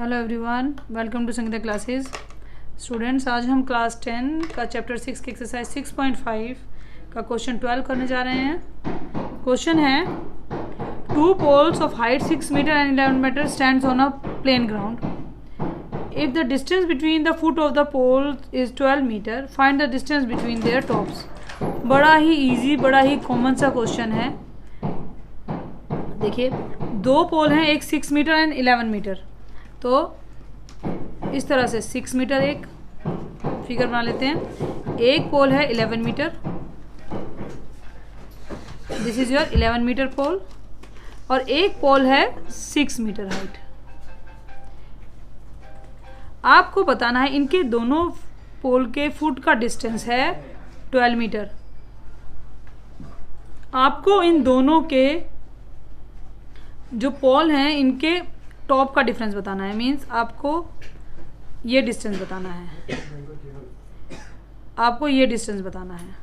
Hello everyone, welcome to Sangeeta classes. Students, आज हम class 10 का चैप्टर 6 की एक्सरसाइज 6.5 का क्वेश्चन 12 करने जा रहे हैं। क्वेश्चन है, two poles of height 6 metre and 11 metre stands on a plane ground. If the distance between the foot of the pole is 12 metre, find the distance between their tops. बड़ा ही easy, बड़ा ही common सा question है। देखिए, दो पोल हैं, एक 6 metre and 11 metre. तो इस तरह से 6 मीटर एक फिगर बना लेते हैं। एक पोल है 11 metre, this is your 11 metre pole, और एक पोल है 6 मीटर हाइट। आपको बताना है इनके दोनों पोल के फुट का डिस्टेंस है 12 मीटर। आपको इन दोनों के जो पोल हैं इनके टॉप का डिफरेंस बताना है। मींस आपको ये डिस्टेंस बताना है, आपको ये डिस्टेंस बताना है।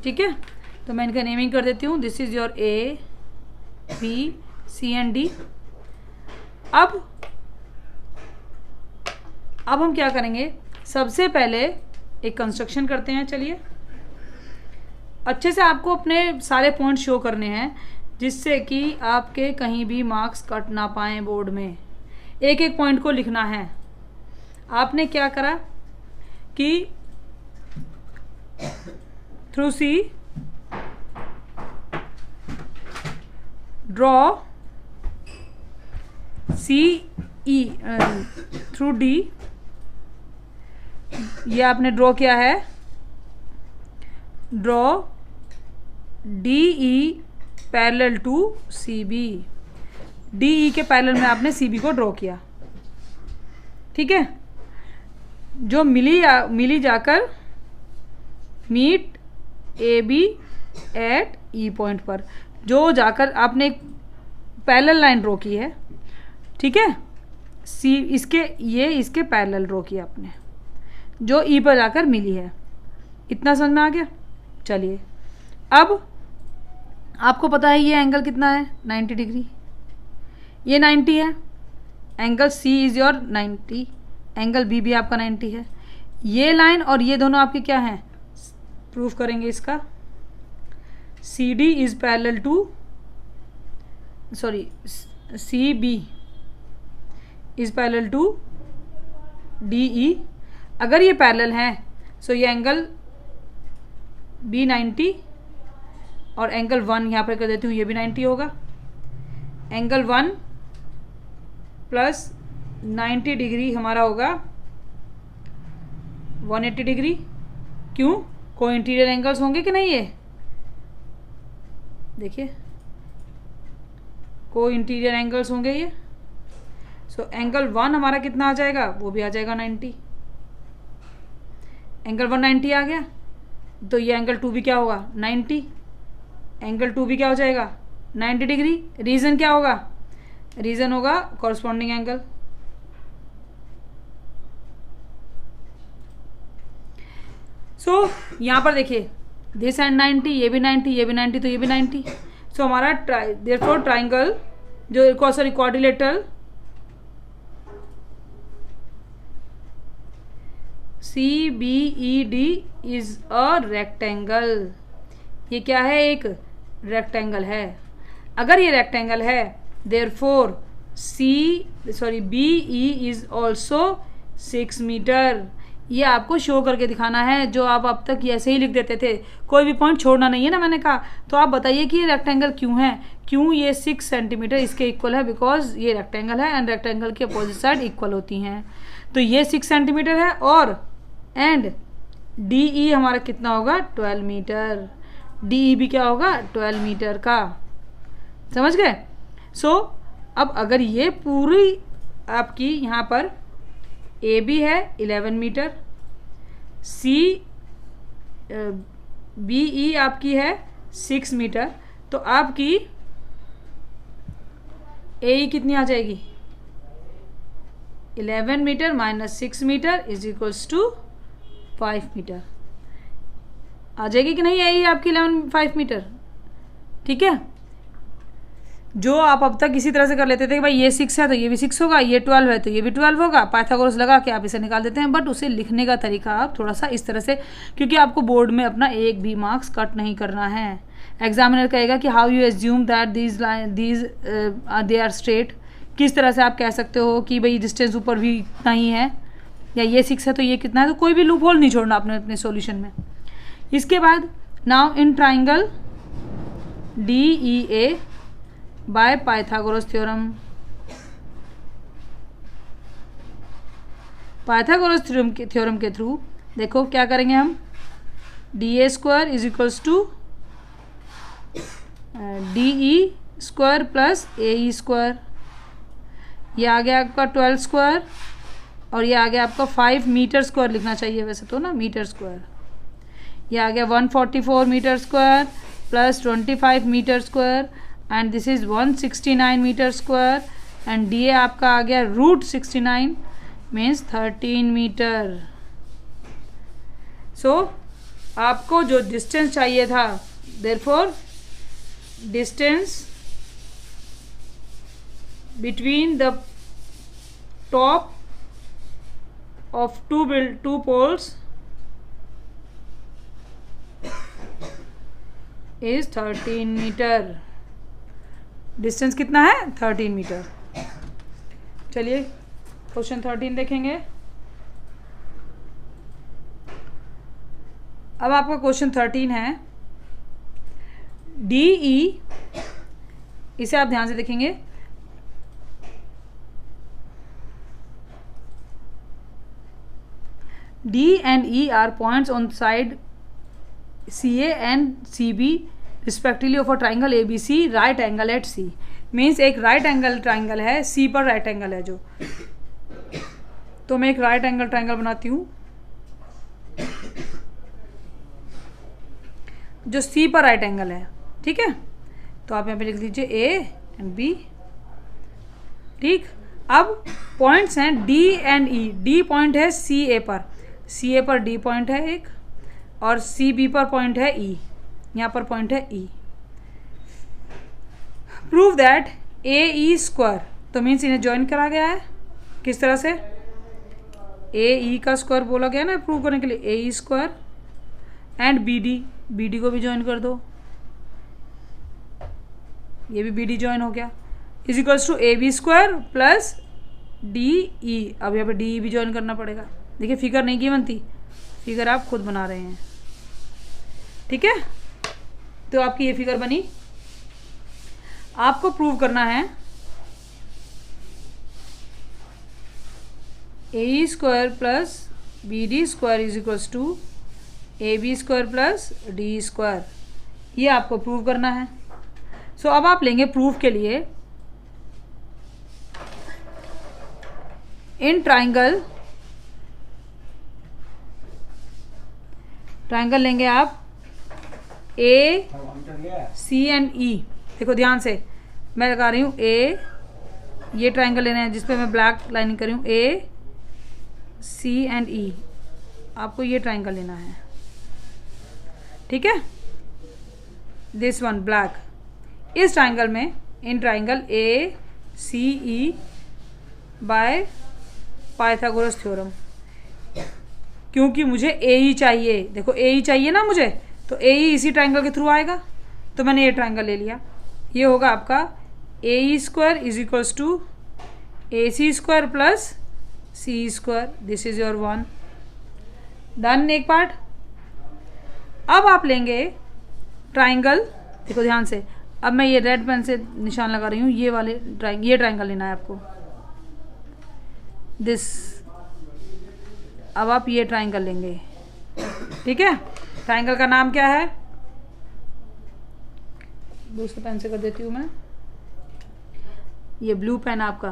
ठीक है, तो मैं इनका नेमिंग कर देती हूँ। This is your A, B, C and D. अब हम क्या करेंगे, सबसे पहले एक कंस्ट्रक्शन करते हैं। चलिए, अच्छे से आपको अपने सारे पॉइंट शो करने हैं जिससे कि आपके कहीं भी मार्क्स कट ना पाएँ बोर्ड में। एक एक पॉइंट को लिखना है। आपने क्या करा कि through C draw C E, through D ये आपने ड्रॉ किया है। Draw D E parallel to C B. D E के पैरेलल में आपने सी बी को ड्रॉ किया। ठीक है, जो मिली जाकर meet A B at E point पर, जो जाकर आपने एक पैरेलल लाइन ड्रॉ की है। ठीक है, सी इसके पैरेलल ड्रॉ किया आपने, जो ई पर जाकर मिली है। इतना समझ में आ गया। चलिए, अब आपको पता है ये एंगल कितना है, 90 डिग्री। ये 90 है। Angle C is your 90, angle B भी आपका 90 है। ये लाइन और ये दोनों आपके क्या हैं, प्रूफ करेंगे इसका। C D is parallel to, sorry, C B is parallel to D E. अगर ये पैरेलल हैं सो ये एंगल बी 90 और एंगल 1 यहाँ पर कर देती हूँ, ये भी 90 होगा। एंगल 1 प्लस 90 डिग्री हमारा होगा 180 डिग्री। क्यों, को इंटीरियर एंगल्स होंगे कि नहीं? ये देखिए, को इंटीरियर एंगल्स होंगे ये। सो एंगल 1 हमारा कितना आ जाएगा, वो भी आ जाएगा 90। एंगल 1 90 आ गया, तो ये एंगल 2 भी क्या होगा, 90। एंगल 2 भी क्या हो जाएगा, 90 डिग्री। रीजन क्या होगा, रीजन होगा कॉरस्पॉन्डिंग एंगल। सो यहां पर देखिए, दिस एंड 90, ये भी 90, ये भी 90, तो ये भी 90। सो हमारा देयरफॉर ट्राइंगल जो sorry quadrilateral C B E D is a rectangle. ये क्या है, एक रेक्टेंगल है। अगर ये रेक्टेंगल है, therefore B E is also 6 metre. ये आपको शो करके दिखाना है। जो आप अब तक ऐसे ही लिख देते थे, कोई भी पॉइंट छोड़ना नहीं है ना, मैंने कहा। तो आप बताइए कि ये रेक्टेंगल क्यों है, क्यों ये 6 सेंटीमीटर इसके इक्वल है। बिकॉज ये रेक्टेंगल है एंड रेक्टेंगल के अपोजिट साइड इक्वल होती हैं। तो ये 6 सेंटीमीटर है, और एंड डी ई हमारा कितना होगा, 12 मीटर। डी ई भी क्या होगा, 12 मीटर का। समझ गए? सो अब अगर ये पूरी आपकी यहाँ पर ए बी है 11 मीटर, सी बी ई आपकी है 6 मीटर, तो आपकी ए ई कितनी आ जाएगी, 11 metre minus 6 metre is equals to 5 metre. आ जाएगी कि नहीं? यही आपकी 5 मीटर। ठीक है, जो आप अब तक इसी तरह से कर लेते थे कि भाई ये 6 है तो ये भी 6 होगा, ये 12 है तो ये भी 12 होगा, पाइथागोरस लगा के आप इसे निकाल देते हैं। बट उसे लिखने का तरीका आप थोड़ा सा इस तरह से, क्योंकि आपको बोर्ड में अपना एक भी मार्क्स कट नहीं करना है। एग्जामिनर कहेगा कि how you assume that these they are straight, किस तरह से आप कह सकते हो कि भाई डिस्टेंस ऊपर भी इतना ही है, या ये 6 है तो ये कितना है, तो कोई भी लूप होल नहीं छोड़ना आपने अपने सॉल्यूशन में। इसके बाद now in triangle DEA by Pythagoras theorem, Pythagoras theorem के थ्रू देखो क्या करेंगे हम, DA² is equals to DE² plus AE², ये आ गया आपका 12² और ये आ गया आपका 5 मीटर स्क्वायर लिखना चाहिए वैसे तो ना, मीटर स्क्वायर। ये आ गया 144 metre square plus 25 metre square and this is 169 metre square and DA आपका आ गया √69 मीन्स 13 मीटर। सो आपको जो डिस्टेंस चाहिए था, therefore distance between the top of two poles is 13 metre. Distance कितना है? 13 मीटर। चलिए क्वेश्चन 13 देखेंगे। अब आपका क्वेश्चन 13 है DE, इसे आप ध्यान से देखेंगे। D and E are points on side CA and CB respectively of a triangle ABC right angle at C। Means एक राइट एंगल ट्राइंगल है, C पर राइट एंगल है जो, तो मैं एक राइट एंगल ट्राइंगल बनाती हूँ जो C पर राइट एंगल है, ठीक है। तो आप यहाँ पे लिख लीजिए A एंड B, ठीक। अब पॉइंट्स हैं D and E। D point है CA पर, CA पर D पॉइंट है एक, और CB पर पॉइंट है E, यहाँ पर पॉइंट है E। प्रूव दैट AE², तो मीन्स इन्हें ज्वाइन करा गया है किस तरह से, AE का स्क्वायर बोला गया ना प्रूव करने के लिए, AE² एंड BD को भी ज्वाइन कर दो, ये भी BD ज्वाइन हो गया, is equals to AB² plus DE। अब यहाँ पे DE भी ज्वाइन करना पड़ेगा। देखिए फिगर नहीं की बनती, फिगर आप खुद बना रहे हैं, ठीक है। तो आपकी ये फिगर बनी। आपको प्रूव करना है AE² plus BD² is equals to AB² plus DE², ये आपको प्रूव करना है। सो अब आप लेंगे प्रूफ के लिए इन ट्राइंगल लेंगे आप A, C एंड E। देखो ध्यान से मैं लगा रही हूँ A, ये ट्राइंगल लेना है जिसपे मैं ब्लैक लाइनिंग कर रही हूँ, A, C एंड E। आपको ये ट्राइंगल लेना है, ठीक है, दिस वन ब्लैक। इस ट्राइंगल में, in triangle ACE by Pythagoras theorem, क्योंकि मुझे AE चाहिए, देखो AE चाहिए ना मुझे, तो AE इसी ट्राइंगल के थ्रू आएगा, तो मैंने ये ट्राइंगल ले लिया। ये होगा आपका AE² is equals to AC² plus CE²। This is your one done, एक पार्ट। अब आप लेंगे ट्राइंगल, देखो ध्यान से, अब मैं ये रेड पेन से निशान लगा रही हूँ, ये वाले ये ट्राइंगल लेना है आपको, दिस। अब आप ये ट्राइंगल लेंगे, ठीक है। ट्राइंगल का नाम क्या है, दूसरे पेन से कर देती हूँ मैं, ये ब्लू पेन आपका।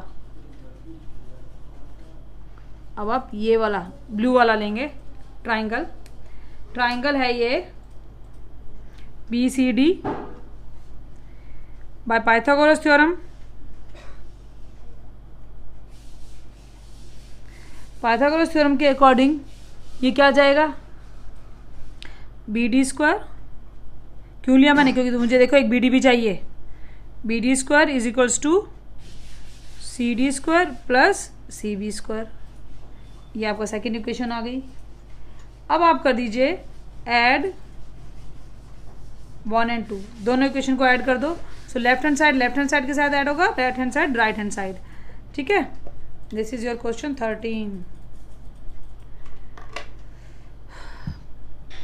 अब आप ये वाला ब्लू वाला लेंगे ट्राइंगल है ये BCD by Pythagoras theorem. Pythagoras theorem के अकॉर्डिंग ये क्या जाएगा, BD²। क्यों लिया मैंने, क्योंकि तो मुझे देखो एक BD भी चाहिए, B D square is equals to C D square plus C B square. ये आपका सेकेंड इक्वेशन आ गई। अब आप कर दीजिए ऐड 1 और 2, दोनों इक्वेशन को ऐड कर दो। सो लेफ्ट हैंड साइड के साथ ऐड होगा, राइट हैंड साइड। ठीक है, दिस इज योर क्वेश्चन 13।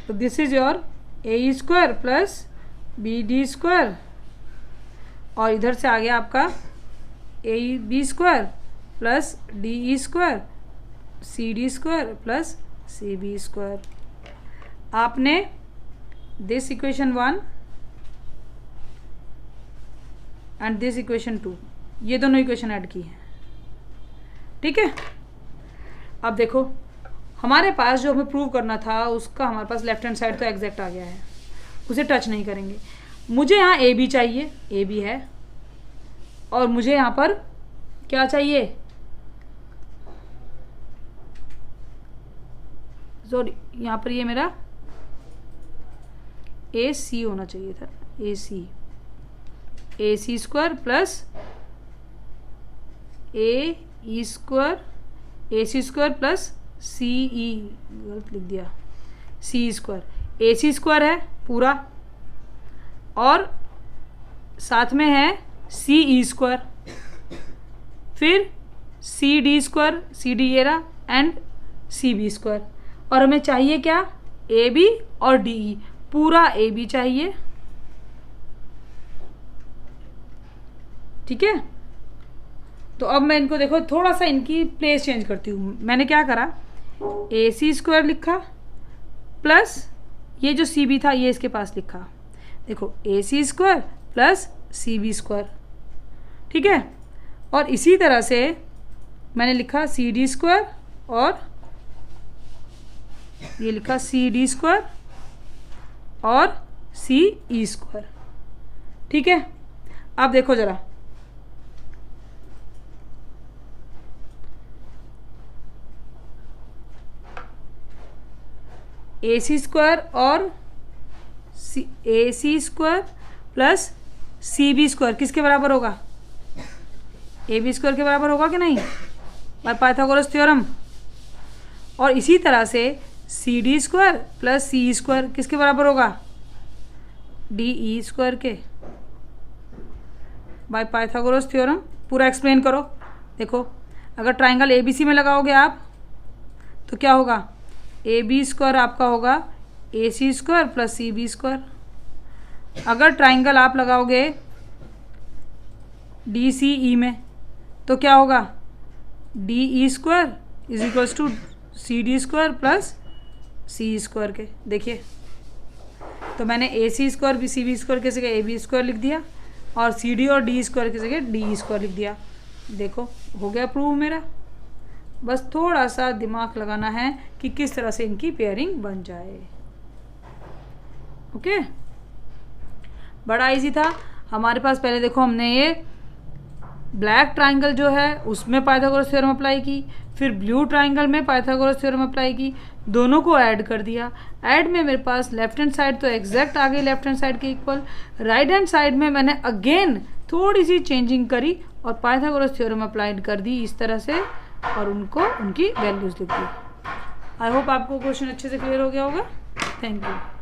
तो this is your A square plus B D square, और इधर से आ गया आपका A B square plus D E square C D square plus C B square. आपने this equation 1 and this equation 2, ये दोनों इक्वेशन ऐड की है। ठीक है, अब देखो हमारे पास जो हमें प्रूव करना था उसका हमारे पास लेफ्ट हैंड साइड तो एग्जैक्ट आ गया है, उसे टच नहीं करेंगे। मुझे यहाँ ए बी चाहिए, ए बी है, और मुझे यहाँ पर क्या चाहिए, सॉरी यहाँ पर ये मेरा ए सी होना चाहिए था, ए सी स्क्वायर प्लस ए ई स्क्वायर, ए सी स्क्वायर प्लस सी ई, गलत लिख दिया, सी स्क्वायर। ए सी स्क्वायर है पूरा, और साथ में है सी ई स्क्वायर, फिर C D square, C D ये रहा, एंड सी बी स्क्वायर। और हमें चाहिए क्या, ए बी और डी ई, पूरा ए बी चाहिए। ठीक है, तो अब मैं इनको देखो थोड़ा सा इनकी प्लेस चेंज करती हूँ। मैंने क्या करा, ए सी स्क्वायर लिखा प्लस ये जो सी बी था ये इसके पास लिखा। देखो A C square plus C B square. ठीक है, और इसी तरह से मैंने लिखा सी डी स्क्वायर, और ये लिखा सी डी स्क्वायर और सी ई स्क्वायर। ठीक है, अब देखो जरा, ए सी स्क्वायर और A C square plus C B square किसके बराबर होगा, ए बी स्क्वायर के बराबर होगा कि नहीं, बाय पाइथागोरस थ्योरम। और इसी तरह से सी D square plus C square किसके बराबर होगा, डी ई स्क्वायर के, बाय पाइथागोरस थ्योरम। पूरा एक्सप्लेन करो। देखो अगर ट्राइंगल ए बी सी में लगाओगे आप तो क्या होगा, ए बी स्क्वायर आपका होगा A C square plus C B square. अगर ट्राइंगल आप लगाओगे डी सी ई में तो क्या होगा, D E square is equals to C D square plus C square के। देखिए तो मैंने A C square B C B square की जगह ए बी स्क्वायर लिख दिया, और सी डी और डी स्क्वायर की जगह डी स्क्वायर लिख दिया। देखो हो गया प्रूव मेरा। बस थोड़ा सा दिमाग लगाना है कि किस तरह से इनकी पेयरिंग बन जाए। ओके, बड़ा इजी था हमारे पास। पहले देखो हमने ये ब्लैक ट्राइंगल जो है उसमें पाइथागोरस थ्योरम अप्लाई की, फिर ब्लू ट्राइंगल में पाइथागोरस थ्योरम अप्लाई की, दोनों को ऐड कर दिया। ऐड में मेरे पास लेफ्ट हैंड साइड तो एग्जैक्ट आ गई लेफ्ट हैंड साइड के इक्वल, राइट हैंड साइड में मैंने अगेन थोड़ी सी चेंजिंग करी और पाइथागोरस थ्योरम अप्लाइड कर दी इस तरह से, और उनको उनकी वैल्यूज लिख दी। आई होप आपको क्वेश्चन अच्छे से क्लियर हो गया होगा। Thank you.